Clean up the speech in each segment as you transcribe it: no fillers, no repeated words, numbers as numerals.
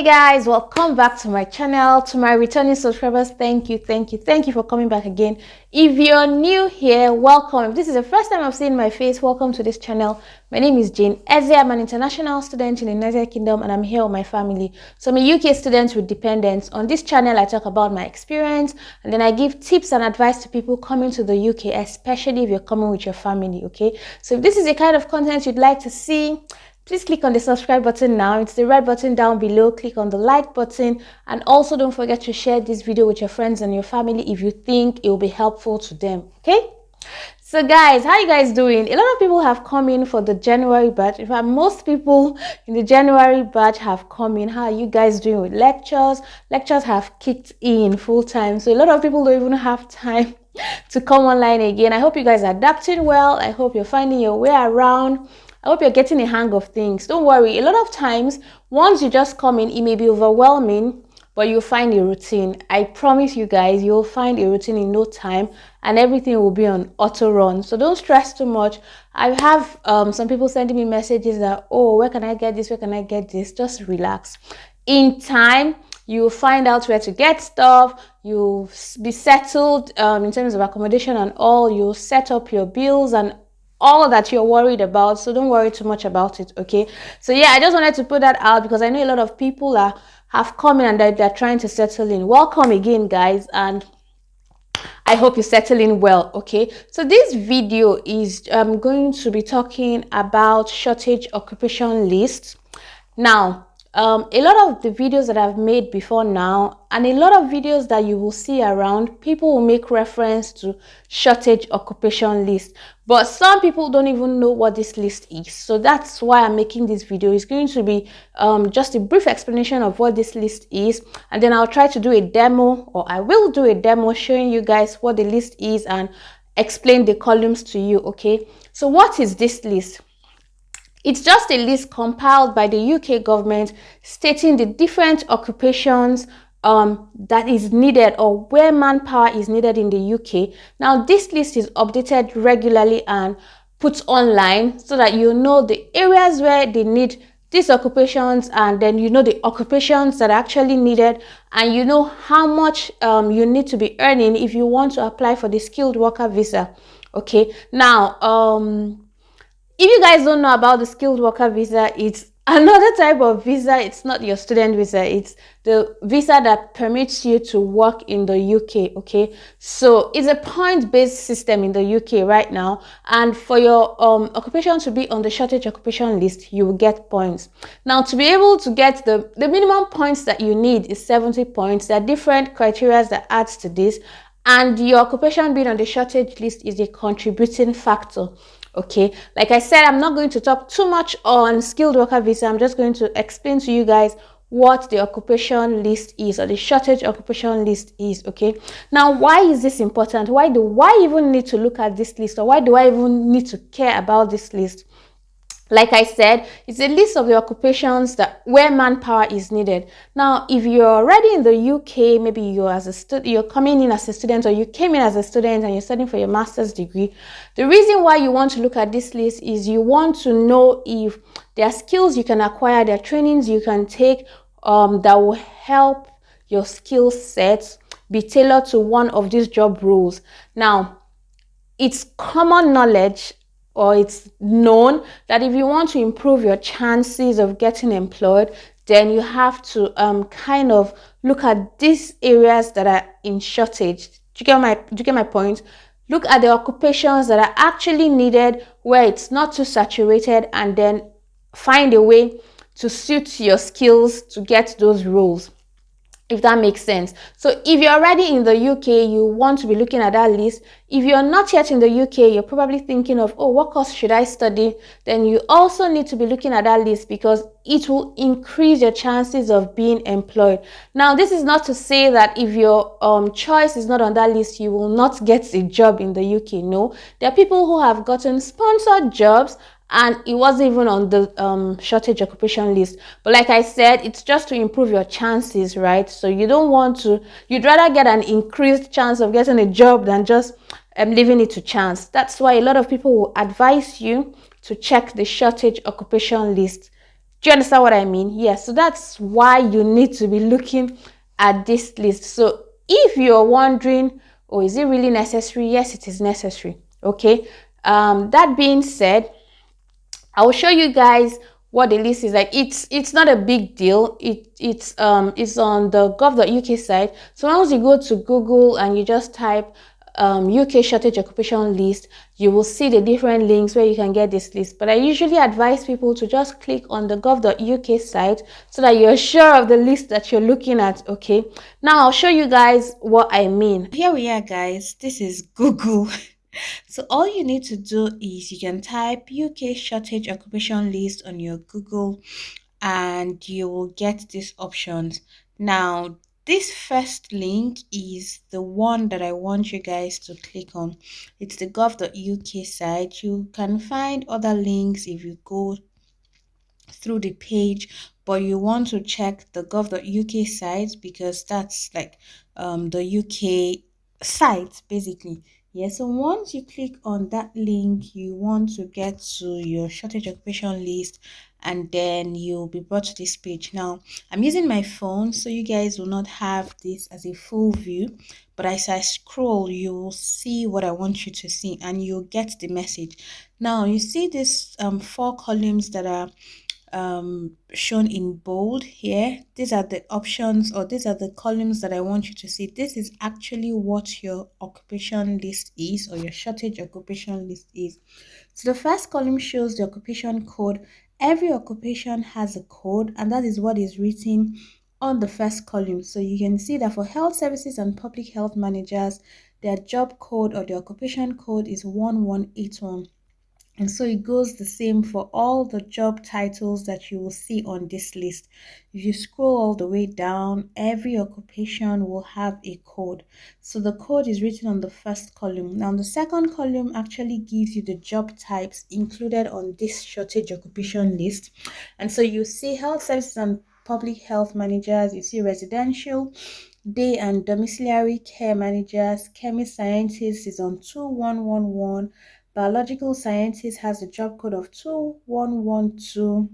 Hey guys, welcome back to my channel. To my returning subscribers, thank you for coming back again. If you're new here, welcome. If this is the first time I've seen my face, welcome to this channel. My name is Jane Eze. I'm an international student in the United Kingdom and I'm here with my family. So I'm a UK student with dependents. On this channel I talk about my experience and then I give tips and advice to people coming to the UK, especially if you're coming with your family. Okay, so if this is the kind of content you'd like to see, please click on the subscribe button now. It's the red button down below. Click on the like button and also don't forget to share this video with your friends and your family if you think it will be helpful to them. Okay, so guys, how you guys doing? A lot of people have come in for the January batch. In fact, most people in the January batch have come in. How are you guys doing with lectures? Lectures have kicked in full time, so a lot of people don't even have time to come online again. I hope you guys are adapting well. I hope you're finding your way around. I hope you're getting a hang of things. Don't worry, a lot of times, once you just come in, it may be overwhelming, but you'll find a routine. I promise you guys, you'll find a routine in no time and everything will be on auto run. So don't stress too much. I have some people sending me messages that, oh, where can I get this? Where can I get this? Just relax. In time, you'll find out where to get stuff. You'll be settled in terms of accommodation and all. You'll set up your bills and all that you're worried about, so don't worry too much about it. Okay, so yeah, I just wanted to put that out because I know a lot of people have come in and they're trying to settle in. Welcome again, guys, and I hope you settle in well. Okay, so this video is going to be talking about shortage occupation lists. Now, a lot of the videos that I've made before now and a lot of videos that you will see around, people will make reference to shortage occupation list, but some people don't even know what this list is. So that's why I'm making this video. It's going to be just a brief explanation of what this list is, and then I'll try to do a demo, or I will do a demo showing you guys what the list is and explain the columns to you. Okay, so what is this list? It's just a list compiled by the UK government stating the different occupations that is needed or where manpower is needed in the UK. Now, this list is updated regularly and put online so that you know the areas where they need these occupations, and then you know the occupations that are actually needed, and you know how much you need to be earning if you want to apply for the skilled worker visa. Okay, now if you guys don't know about the skilled worker visa, it's another type of visa. It's not your student visa. It's the visa that permits you to work in the UK. Okay, so it's a point-based system in the UK right now. And for your occupation to be on the shortage occupation list, you will get points. Now, to be able to get the minimum points that you need is 70 points. There are different criteria that adds to this. And your occupation being on the shortage list is a contributing factor. Okay, like I said, I'm not going to talk too much on skilled worker visa. I'm just going to explain to you guys what the occupation list is, or the shortage occupation list is. Okay, now why is this important? Why do I even need to look at this list, or why do I even need to care about this list? Like I said, it's a list of the occupations that where manpower is needed. Now, if you're already in the UK, maybe you're coming in as a student, or you came in as a student and you're studying for your master's degree, the reason why you want to look at this list is you want to know if there are skills you can acquire, there are trainings you can take that will help your skill set be tailored to one of these job roles. Now, it's common knowledge, or it's known, that if you want to improve your chances of getting employed, then you have to kind of look at these areas that are in shortage. Do you get my point? Look at the occupations that are actually needed where it's not too saturated, and then find a way to suit your skills to get those roles, if that makes sense. So if you're already in the UK, you want to be looking at that list. If you're not yet in the UK, you're probably thinking of, oh, what course should I study? Then you also need to be looking at that list because it will increase your chances of being employed. Now, this is not to say that if your choice is not on that list, you will not get a job in the UK. No, there are people who have gotten sponsored jobs and it wasn't even on the shortage occupation list. But like I said, it's just to improve your chances, right? So you don't want to, you'd rather get an increased chance of getting a job than just leaving it to chance. That's why a lot of people will advise you to check the shortage occupation list. Do you understand what I mean? Yes. So that's why you need to be looking at this list. So if you're wondering, oh, is it really necessary? Yes, it is necessary. Okay. That being said, I will show you guys what the list is like. It's not a big deal. It's on the gov.uk site. So once you go to Google and you just type UK shortage occupation list, you will see the different links where you can get this list. But I usually advise people to just click on the gov.uk site so that you're sure of the list that you're looking at. Okay, now I'll show you guys what I mean. Here we are, guys. This is Google. So all you need to do is you can type UK shortage occupation list on your Google and you will get these options. Now, this first link is the one that I want you guys to click on. It's the gov.uk site. You can find other links if you go through the page, but you want to check the gov.uk site because that's like the UK site basically. Yeah, so once you click on that link, you want to get to your shortage occupation list, and then you'll be brought to this page. Now, I'm using my phone, so you guys will not have this as a full view, but as I scroll, you will see what I want you to see, and you'll get the message. Now, you see this four columns that are shown in bold here. These are the options, or these are the columns that I want you to see. This is actually what your occupation list is, or your shortage occupation list is. So the first column shows the occupation code. Every occupation has a code, and that is what is written on the first column. So you can see that for health services and public health managers, their job code or the occupation code is 1181. And so it goes the same for all the job titles that you will see on this list. If you scroll all the way down, every occupation will have a code. So the code is written on the first column. Now the second column actually gives you the job types included on this shortage occupation list. And so you see health services and public health managers, you see residential, day and domiciliary care managers, chemist scientists is on 2111. Biological scientist has a job code of 2112,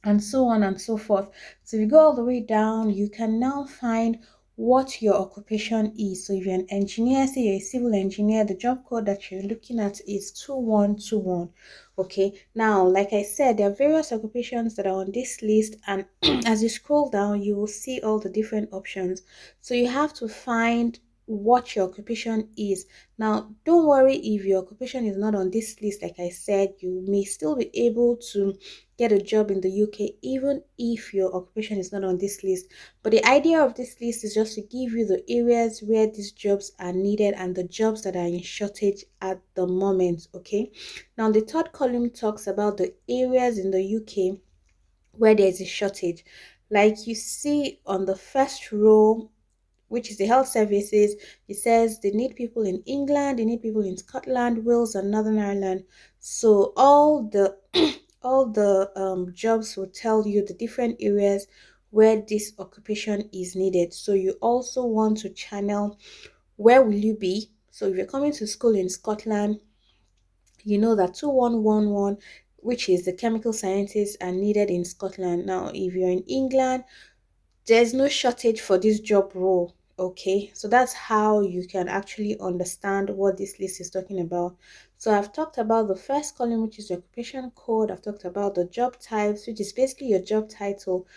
and so on and so forth. So if you go all the way down, you can now find what your occupation is. So if you're an engineer, say you're a civil engineer, the job code that you're looking at is 2121. Okay, now like I said, there are various occupations that are on this list, and as you scroll down, you will see all the different options. So you have to find what your occupation is. Now, don't worry if your occupation is not on this list. Like I said, you may still be able to get a job in the UK even if your occupation is not on this list. But the idea of this list is just to give you the areas where these jobs are needed and the jobs that are in shortage at the moment. Okay, now the third column talks about the areas in the UK where there is a shortage. Like you see on the first row, which is the health services, it says they need people in England, they need people in Scotland, Wales, and Northern Ireland. So all the all the jobs will tell you the different areas where this occupation is needed. So you also want to channel where will you be. So if you're coming to school in Scotland, you know that 2111, which is the chemical scientists, are needed in Scotland. Now if you're in England, there's no shortage for this job role. Okay, so that's how you can actually understand what this list is talking about. So I've talked about the first column, which is your occupation code. I've talked about the job types, which is basically your job title,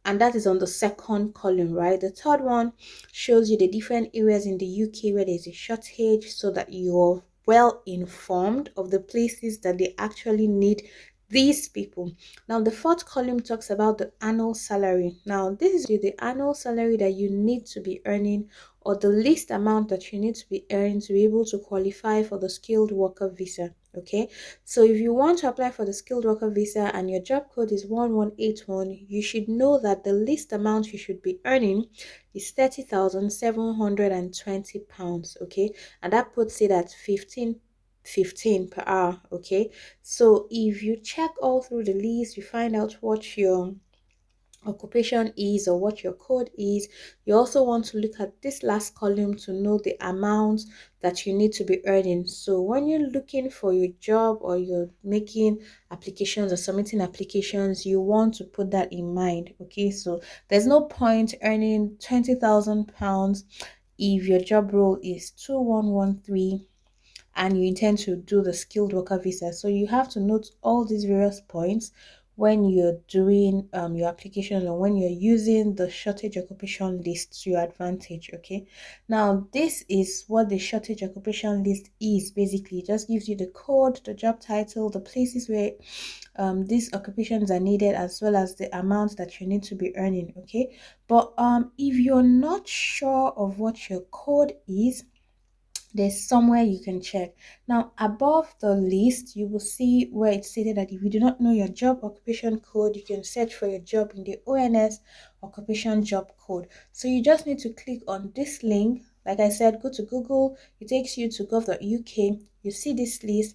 and that is on the second column, right? The third one shows you the different areas in the UK where there's a shortage, so that you're well informed of the places that they actually need these people. Now the fourth column talks about the annual salary. Now this is the annual salary that you need to be earning, or the least amount that you need to be earning to be able to qualify for the skilled worker visa. Okay, so if you want to apply for the skilled worker visa and your job code is 1181, you should know that the least amount you should be earning is £30,720. Okay, and that puts it at 15 per hour. Okay, so if you check all through the list, you find out what your occupation is or what your code is. You also want to look at this last column to know the amount that you need to be earning. So when you're looking for your job or you're making applications or submitting applications, you want to put that in mind. Okay, so there's no point earning £20,000 if your job role is 2113 and you intend to do the skilled worker visa. So you have to note all these various points when you're doing your application or when you're using the shortage occupation list to your advantage. Okay, now this is what the shortage occupation list is. Basically, it just gives you the code, the job title, the places where these occupations are needed, as well as the amount that you need to be earning. Okay, but if you're not sure of what your code is, there's somewhere you can check. Now, above the list, you will see where it stated that if you do not know your job occupation code, you can search for your job in the ONS occupation job code. So you just need to click on this link. Like I said, go to Google, it takes you to gov.uk. You see this list.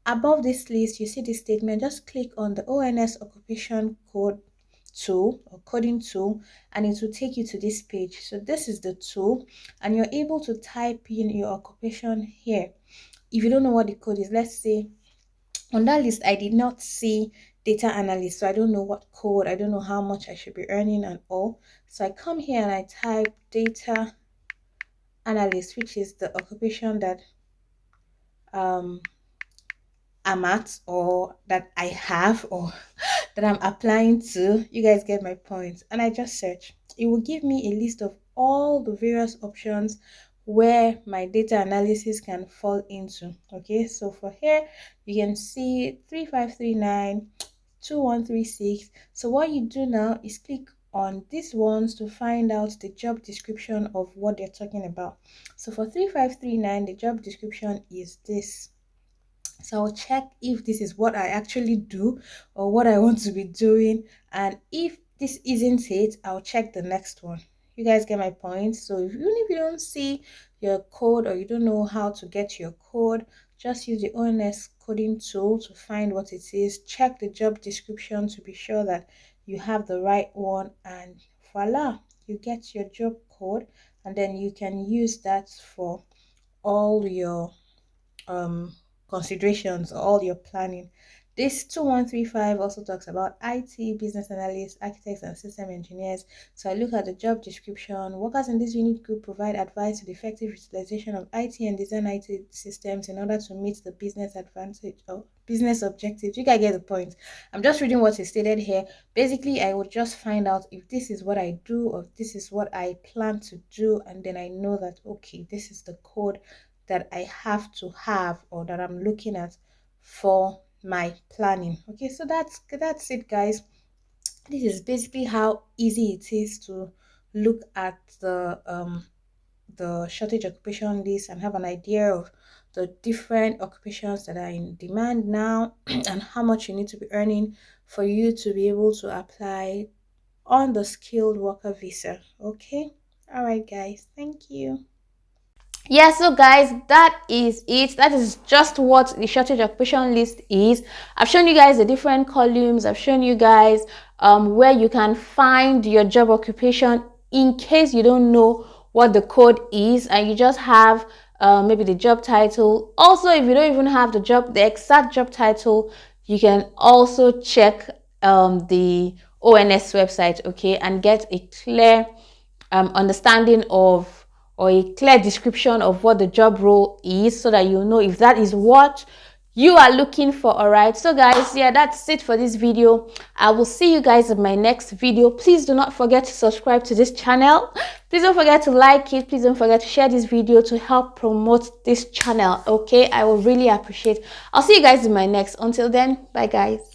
Above this list, you see this statement. Just click on the ONS occupation code tool or coding tool, and it will take you to this page. So this is the tool, and you're able to type in your occupation here. If you don't know what the code is, let's say on that list I did not see data analyst, so I don't know what code, I don't know how much I should be earning and all. So I come here and I type data analyst, which is the occupation that I'm at, or that I have, or that I'm applying to. You guys get my point. And I just search. It will give me a list of all the various options where my data analysis can fall into. Okay, so for here you can see 3539, 2136. So what you do now is click on these ones to find out the job description of what they're talking about. So for 3539, the job description is this. So I'll check if this is what I actually do or what I want to be doing, and if this isn't it, I'll check the next one. You guys get my point? So even if you don't see your code or you don't know how to get your code, just use the ONS coding tool to find what it is. Check the job description to be sure that you have the right one, and voila, you get your job code, and then you can use that for all your considerations or all your planning. This 2135 also talks about IT, business analysts, architects, and system engineers. So I look at the job description. Workers in this unit group provide advice to the effective utilization of IT and design IT systems in order to meet the business advantage or business objectives. You guys get the point. I'm just reading what is stated here. Basically, I would just find out if this is what I do or if this is what I plan to do, and then I know that okay, this is the code that I have to have or that I'm looking at for my planning. Okay, so that's it, guys. This is basically how easy it is to look at the shortage occupation list and have an idea of the different occupations that are in demand now and how much you need to be earning for you to be able to apply on the skilled worker visa. Okay, all right, guys, thank you. Yeah, so guys, that is it. That is just what the shortage occupation list is. I've shown you guys the different columns. I've shown you guys where you can find your job occupation in case you don't know what the code is and you just have maybe the job title. Also, if you don't even have the exact job title, you can also check the ONS website, okay, and get a clear understanding of or a clear description of what the job role is, so that you know if that is what you are looking for. All right, so guys, yeah, that's it for this video. I will see you guys in my next video. Please do not forget to subscribe to this channel. Please don't forget to like it. Please don't forget to share this video to help promote this channel. Okay, I will really appreciate. I'll see you guys in my next. Until then, bye guys.